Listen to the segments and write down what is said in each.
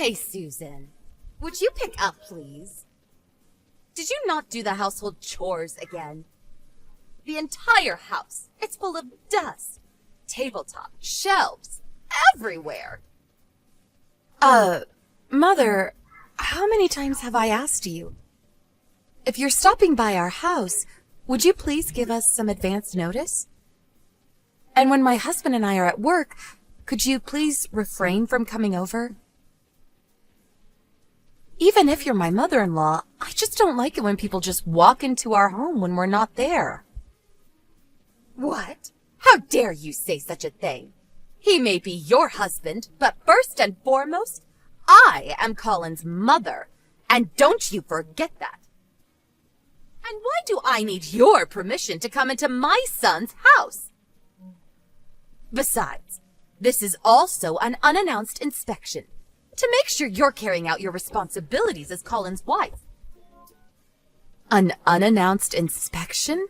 Hey, Susan. Would you pick up, please? Did you not do the household chores again? The entire house. It's full of dust. Tabletop, shelves, everywhere. Mother, how many times have I asked you? If you're stopping by our house, would you please give us some advance notice? And when my husband and I are at work, could you please refrain from coming over? Even if you're my mother-in-law, I just don't like it when people just walk into our home when we're not there. What? How dare you say such a thing? He may be your husband, but first and foremost, I am Colin's mother, and don't you forget that. And why do I need your permission to come into my son's house? Besides, this is also an unannounced inspection, to make sure you're carrying out your responsibilities as Colin's wife. An unannounced inspection?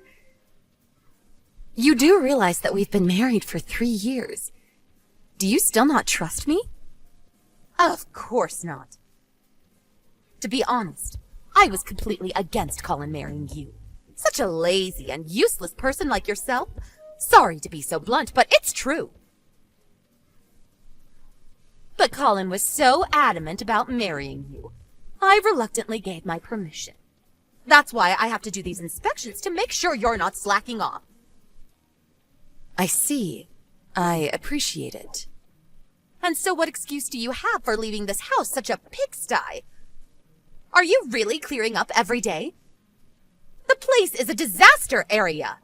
You do realize that we've been married for 3 years. Do you still not trust me? Of course not. To be honest, I was completely against Colin marrying you. Such a lazy and useless person like yourself. Sorry to be so blunt, but it's true. But Colin was so adamant about marrying you, I reluctantly gave my permission. That's why I have to do these inspections to make sure you're not slacking off. I see. I appreciate it. And so what excuse do you have for leaving this house such a pigsty? Are you really clearing up every day? The place is a disaster area.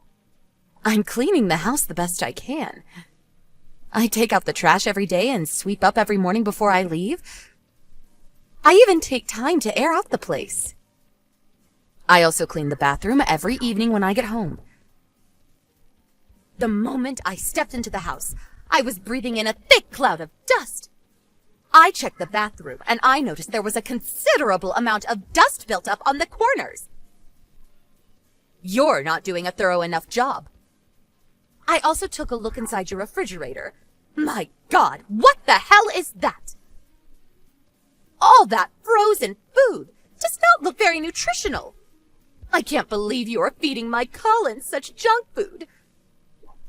I'm cleaning the house the best I can. I take out the trash every day and sweep up every morning before I leave. I even take time to air out the place. I also clean the bathroom every evening when I get home. The moment I stepped into the house, I was breathing in a thick cloud of dust. I checked the bathroom and I noticed there was a considerable amount of dust built up on the corners. You're not doing a thorough enough job. I also took a look inside your refrigerator. My God, what the hell is that? All that frozen food does not look very nutritional. I can't believe you are feeding my Colin such junk food.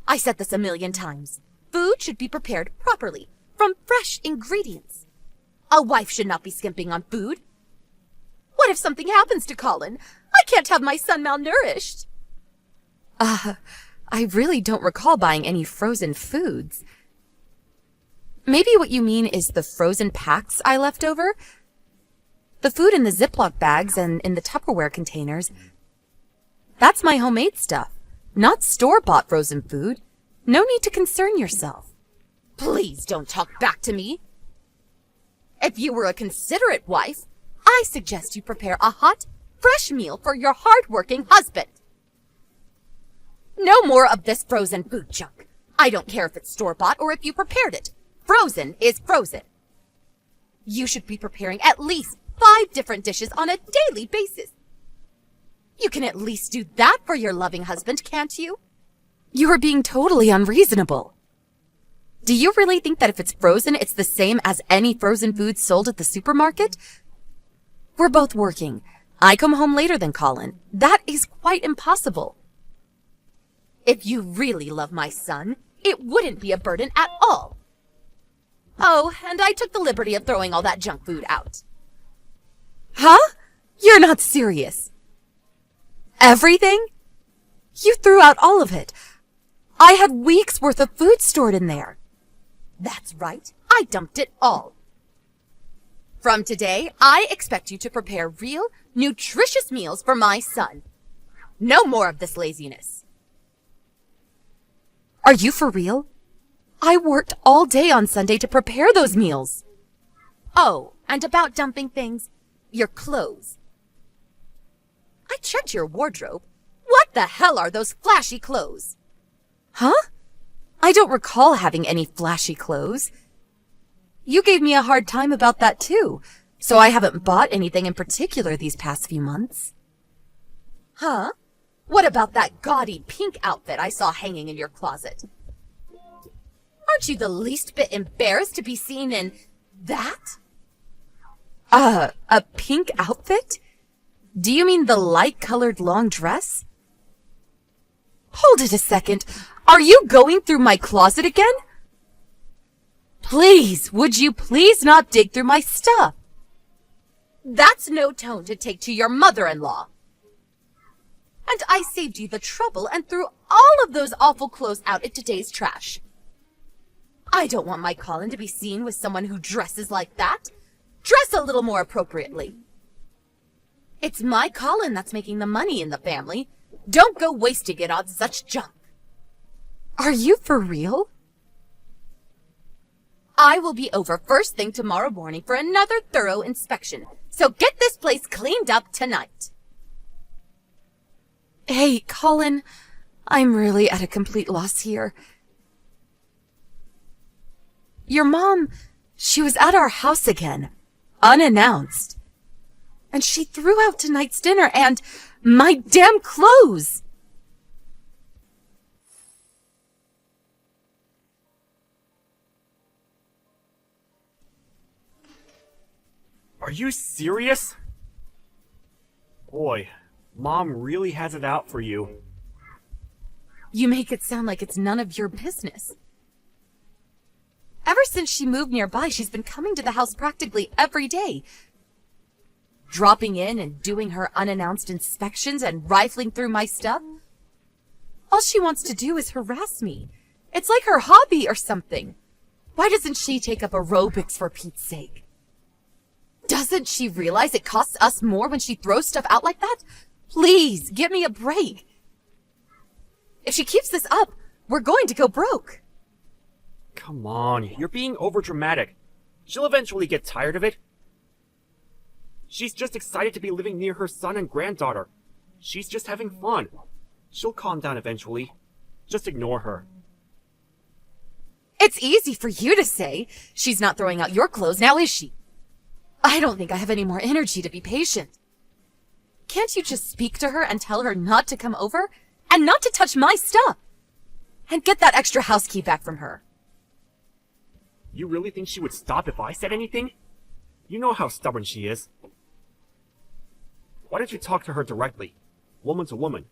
I said this a million times. Food should be prepared properly, from fresh ingredients. A wife should not be skimping on food. What if something happens to Colin? I can't have my son malnourished. I really don't recall buying any frozen foods. Maybe what you mean is the frozen packs I left over? The food in the Ziploc bags and in the Tupperware containers. That's my homemade stuff, not store-bought frozen food. No need to concern yourself. Please don't talk back to me. If you were a considerate wife, I suggest you prepare a hot, fresh meal for your hard-working husband. No more of this frozen food junk. I don't care if it's store-bought or if you prepared it. Frozen is frozen. You should be preparing at least 5 different dishes on a daily basis. You can at least do that for your loving husband, can't you? You are being totally unreasonable. Do you really think that if it's frozen, it's the same as any frozen food sold at the supermarket? We're both working. I come home later than Colin. That is quite impossible. If you really love my son, it wouldn't be a burden at all. Oh, and I took the liberty of throwing all that junk food out. Huh? You're not serious. Everything? You threw out all of it. I had weeks' worth of food stored in there. That's right. I dumped it all. From today, I expect you to prepare real, nutritious meals for my son. No more of this laziness. Are you for real? I worked all day on Sunday to prepare those meals. Oh, and about dumping things, your clothes. I checked your wardrobe. What the hell are those flashy clothes? Huh? I don't recall having any flashy clothes. You gave me a hard time about that too, so I haven't bought anything in particular these past few months. Huh? What about that gaudy pink outfit I saw hanging in your closet? Aren't you the least bit embarrassed to be seen in that? A pink outfit? Do you mean the light-colored long dress? Hold it a second. Are you going through my closet again? Please, would you please not dig through my stuff? That's no tone to take to your mother-in-law. And I saved you the trouble and threw all of those awful clothes out in today's trash. I don't want my Colin to be seen with someone who dresses like that. Dress a little more appropriately. It's my Colin that's making the money in the family. Don't go wasting it on such junk. Are you for real? I will be over first thing tomorrow morning for another thorough inspection, so get this place cleaned up tonight. Hey, Colin, I'm really at a complete loss here. Your mom, she was at our house again, unannounced. And she threw out tonight's dinner and my damn clothes. Are you serious? Boy, Mom really has it out for you. You make it sound like it's none of your business. Ever since she moved nearby, she's been coming to the house practically every day. Dropping in and doing her unannounced inspections and rifling through my stuff. All she wants to do is harass me. It's like her hobby or something. Why doesn't she take up aerobics for Pete's sake? Doesn't she realize it costs us more when she throws stuff out like that? Please, give me a break. If she keeps this up, we're going to go broke. Come on, you're being overdramatic. She'll eventually get tired of it. She's just excited to be living near her son and granddaughter. She's just having fun. She'll calm down eventually. Just ignore her. It's easy for you to say. She's not throwing out your clothes, now is she? I don't think I have any more energy to be patient. Can't you just speak to her and tell her not to come over? And not to touch my stuff? And get that extra house key back from her. You really think she would stop if I said anything? You know how stubborn she is. Why don't you talk to her directly? Woman to woman.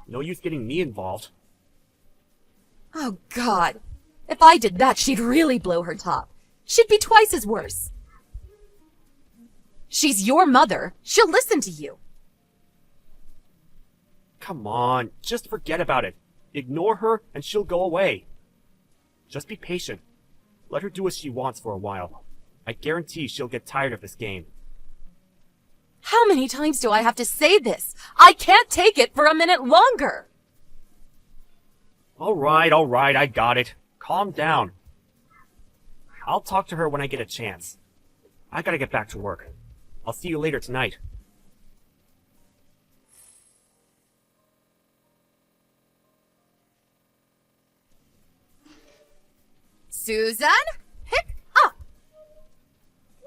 No use getting me involved. Oh, God. If I did that, she'd really blow her top. She'd be twice as worse. She's your mother. She'll listen to you. Come on, just forget about it. Ignore her and she'll go away. Just be patient. Let her do as she wants for a while. I guarantee she'll get tired of this game. How many times do I have to say this? I can't take it for a minute longer. All right, I got it. Calm down. I'll talk to her when I get a chance. I gotta get back to work. I'll see you later tonight. Susan, pick up!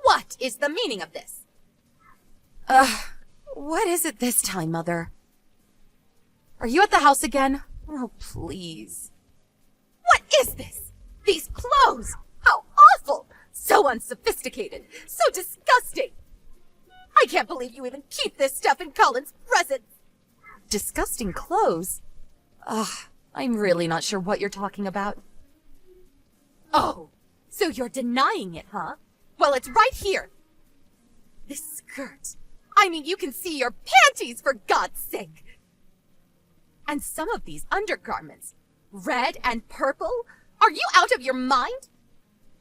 What is the meaning of this? What is it this time, Mother? Are you at the house again? Oh, please. What is this? These clothes! How awful! So unsophisticated! So disgusting! I can't believe you even keep this stuff in Colin's presence! Disgusting clothes? I'm really not sure what you're talking about. Oh, so you're denying it, huh? Well, it's right here. This skirt. I mean, you can see your panties, for God's sake. And some of these undergarments, red and purple. Are you out of your mind?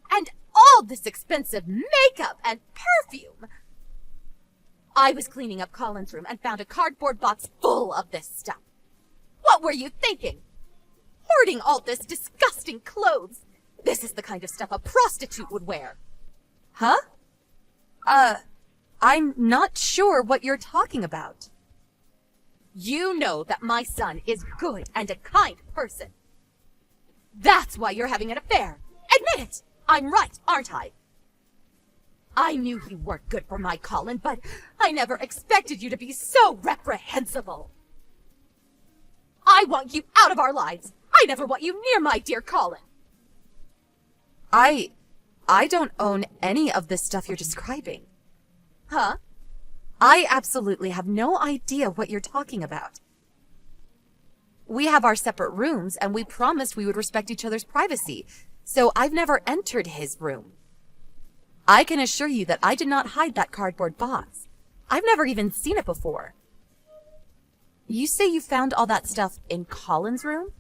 And all this expensive makeup and perfume. I was cleaning up Colin's room and found a cardboard box full of this stuff. What were you thinking? Hoarding all this disgusting clothes. This is the kind of stuff a prostitute would wear. Huh? I'm not sure what you're talking about. You know that my son is good and a kind person. That's why you're having an affair. Admit it! I'm right, aren't I? I knew you weren't good for my Colin, but I never expected you to be so reprehensible. I want you out of our lives. I never want you near my dear Colin. I don't own any of this stuff you're describing. Huh? I absolutely have no idea what you're talking about. We have our separate rooms, and we promised we would respect each other's privacy, so I've never entered his room. I can assure you that I did not hide that cardboard box. I've never even seen it before. You say you found all that stuff in Colin's room?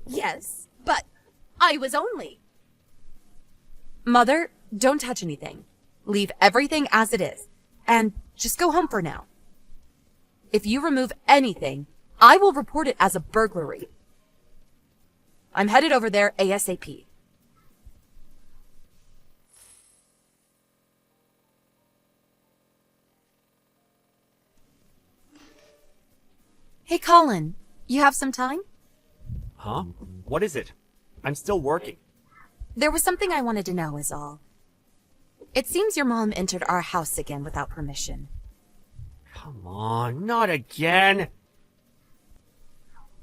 Yes, but I was only... Mother, don't touch anything. Leave everything as it is, and just go home for now. If you remove anything, I will report it as a burglary. I'm headed over there ASAP. Hey, Colin, you have some time? Huh? What is it? I'm still working. There was something I wanted to know is all. It seems your mom entered our house again without permission. Come on, not again!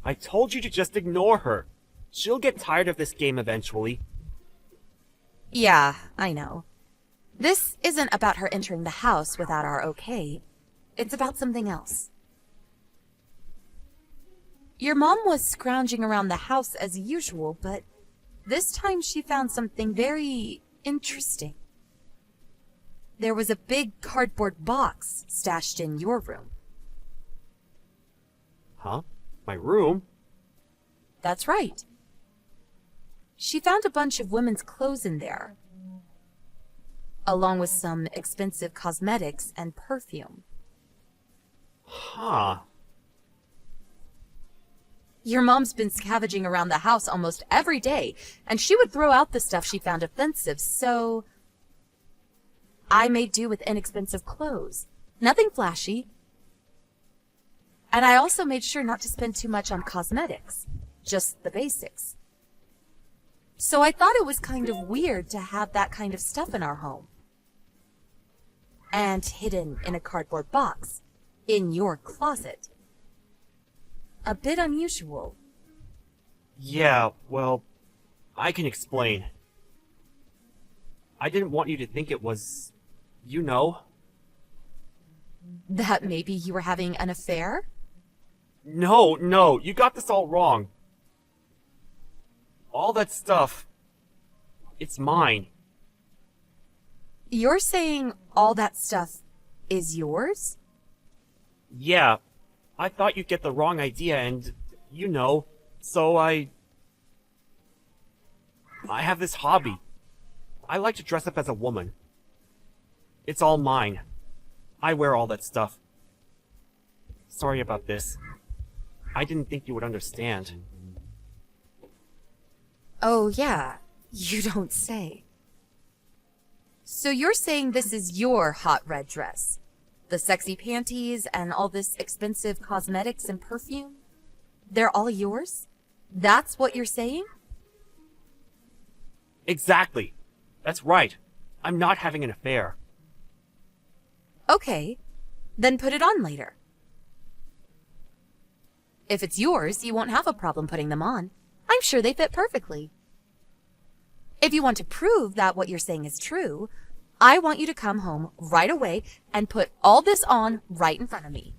I told you to just ignore her. She'll get tired of this game eventually. Yeah, I know. This isn't about her entering the house without our okay. It's about something else. Your mom was scrounging around the house as usual, but this time she found something very interesting. There was a big cardboard box stashed in your room. Huh? My room? That's right. She found a bunch of women's clothes in there, along with some expensive cosmetics and perfume. Huh. Your mom's been scavenging around the house almost every day, and she would throw out the stuff she found offensive, so I made do with inexpensive clothes. Nothing flashy. And I also made sure not to spend too much on cosmetics, just the basics. So I thought it was kind of weird to have that kind of stuff in our home. And hidden in a cardboard box, in your closet. A bit unusual. Yeah, well, I can explain. I didn't want you to think it was, you know. That maybe you were having an affair? No, you got this all wrong. All that stuff, it's mine. You're saying all that stuff is yours? Yeah, I thought you'd get the wrong idea and, you know, so I have this hobby. I like to dress up as a woman. It's all mine. I wear all that stuff. Sorry about this. I didn't think you would understand. Oh, yeah. You don't say. So you're saying this is your hot red dress? The sexy panties and all this expensive cosmetics and perfume? They're all yours? That's what you're saying? Exactly. That's right. I'm not having an affair. Okay. Then put it on later. If it's yours, you won't have a problem putting them on. I'm sure they fit perfectly. If you want to prove that what you're saying is true, I want you to come home right away and put all this on right in front of me.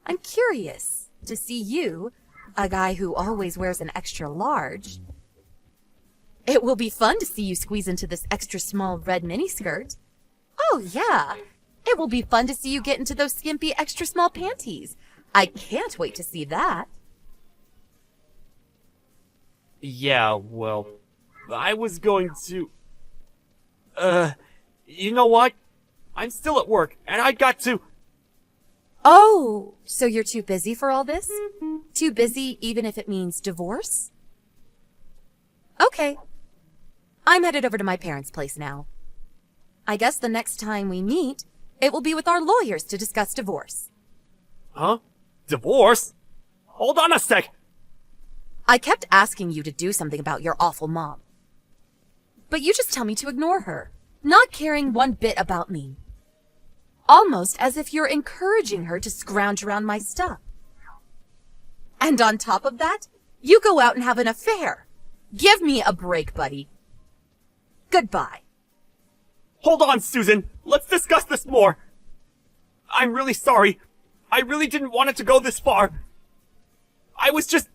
I'm curious to see you, a guy who always wears an extra large. It will be fun to see you squeeze into this extra small red miniskirt. Oh, yeah. It will be fun to see you get into those skimpy extra small panties. I can't wait to see that. Yeah, well, I was going to... you know what? I'm still at work, and I got to... Oh, so you're too busy for all this? Too busy even if it means divorce? Okay. I'm headed over to my parents' place now. I guess the next time we meet, it will be with our lawyers to discuss divorce. Huh? Divorce? Hold on a sec! I kept asking you to do something about your awful mom. But you just tell me to ignore her, not caring one bit about me. Almost as if you're encouraging her to scrounge around my stuff. And on top of that, you go out and have an affair. Give me a break, buddy. Goodbye. Hold on, Susan. Let's discuss this more. I'm really sorry. I really didn't want it to go this far. I was just,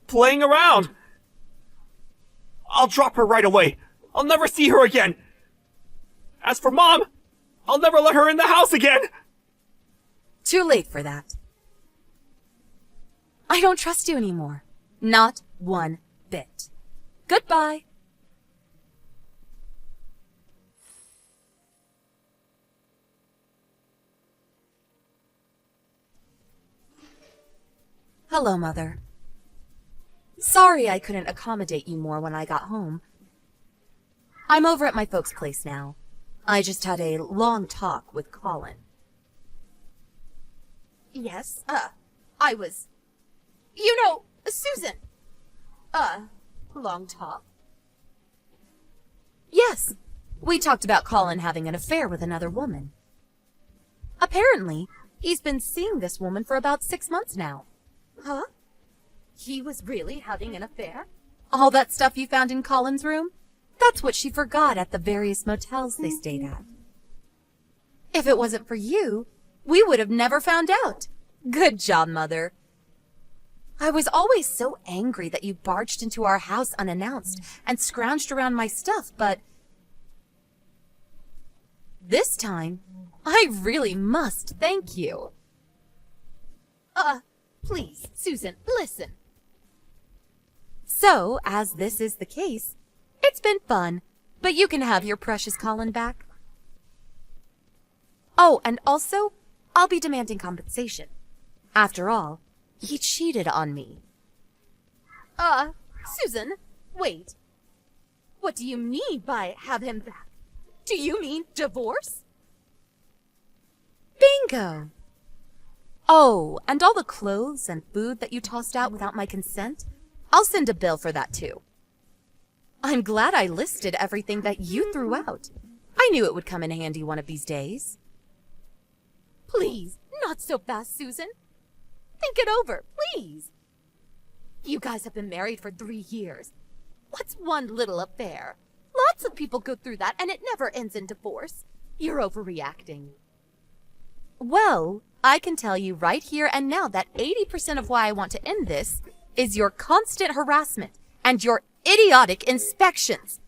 playing around. I'll drop her right away. I'll never see her again. As for Mom, I'll never let her in the house again. Too late for that. I don't trust you anymore. Not one bit. Goodbye. Hello, Mother. Sorry I couldn't accommodate you more when I got home. I'm over at my folks' place now. I just had a long talk with Colin. Yes, I was... Susan. Long talk. Yes, we talked about Colin having an affair with another woman. Apparently, he's been seeing this woman for about 6 months now. Huh? He was really having an affair? All that stuff you found in Colin's room? That's what she forgot at the various motels they stayed at. If it wasn't for you, we would have never found out. Good job, Mother. I was always so angry that you barged into our house unannounced and scrounged around my stuff, but this time, I really must thank you. Please, Susan, listen. So, as this is the case, it's been fun, but you can have your precious Colin back. Oh, and also, I'll be demanding compensation. After all, he cheated on me. Susan, wait. What do you mean by have him back? Do you mean divorce? Bingo! Oh, and all the clothes and food that you tossed out without my consent? I'll send a bill for that too. I'm glad I listed everything that you threw out. I knew it would come in handy one of these days. Please, not so fast, Susan. Think it over, please. You guys have been married for 3 years. What's one little affair? Lots of people go through that and it never ends in divorce. You're overreacting. Well, I can tell you right here and now that 80% of why I want to end this is your constant harassment and your idiotic inspections.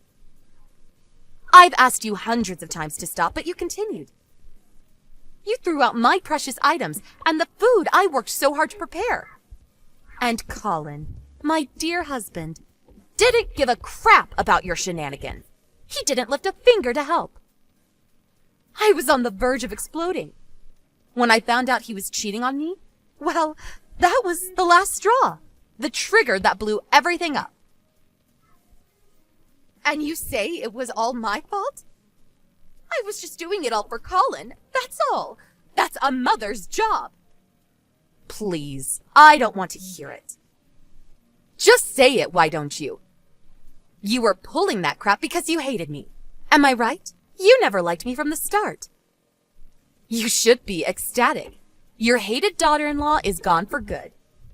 I've asked you hundreds of times to stop, but you continued. You threw out my precious items and the food I worked so hard to prepare. And Colin, my dear husband, didn't give a crap about your shenanigans. He didn't lift a finger to help. I was on the verge of exploding. When I found out he was cheating on me, well, that was the last straw. The trigger that blew everything up. And you say it was all my fault? I was just doing it all for Colin, that's all. That's a mother's job. Please, I don't want to hear it. Just say it, why don't you? You were pulling that crap because you hated me. Am I right? You never liked me from the start. You should be ecstatic. Your hated daughter-in-law is gone for good.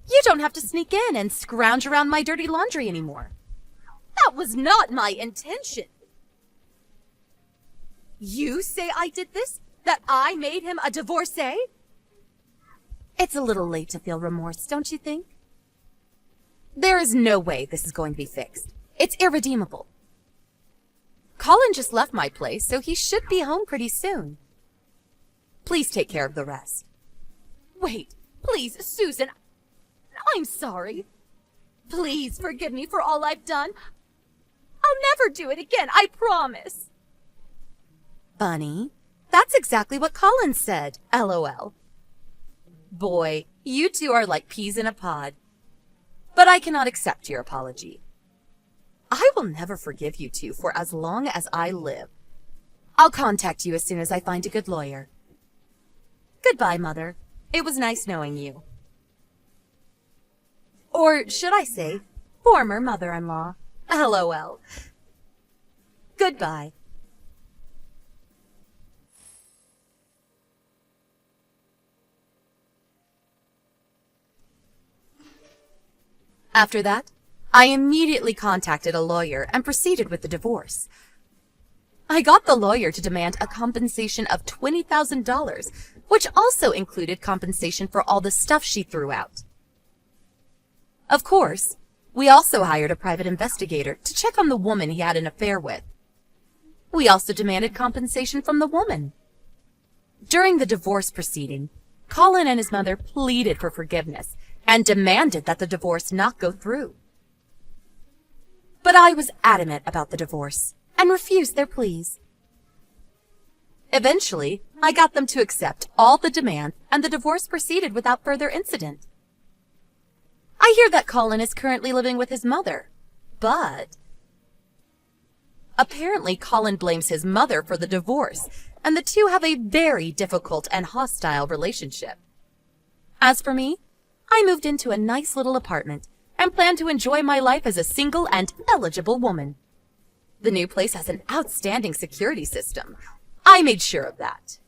You don't have to sneak in and scrounge around my dirty laundry anymore. That was not my intention. You say I did this? That I made him a divorcee? It's a little late to feel remorse, don't you think? There is no way this is going to be fixed. It's irredeemable. Colin just left my place, so he should be home pretty soon. Please take care of the rest. Wait, please, Susan. I'm sorry. Please forgive me for all I've done. I'll never do it again, I promise. Bunny, that's exactly what Colin said, LOL. Boy, you two are like peas in a pod. But I cannot accept your apology. I will never forgive you two for as long as I live. I'll contact you as soon as I find a good lawyer. Goodbye, Mother. It was nice knowing you. Or should I say, former mother-in-law. LOL. Goodbye. After that, I immediately contacted a lawyer and proceeded with the divorce. I got the lawyer to demand a compensation of $20,000, which also included compensation for all the stuff she threw out. Of course, we also hired a private investigator to check on the woman he had an affair with. We also demanded compensation from the woman. During the divorce proceeding, Colin and his mother pleaded for forgiveness and demanded that the divorce not go through. But I was adamant about the divorce and refused their pleas. Eventually, I got them to accept all the demands and the divorce proceeded without further incident. I hear that Colin is currently living with his mother, but apparently Colin blames his mother for the divorce, and the two have a very difficult and hostile relationship. As for me, I moved into a nice little apartment and plan to enjoy my life as a single and eligible woman. The new place has an outstanding security system. I made sure of that.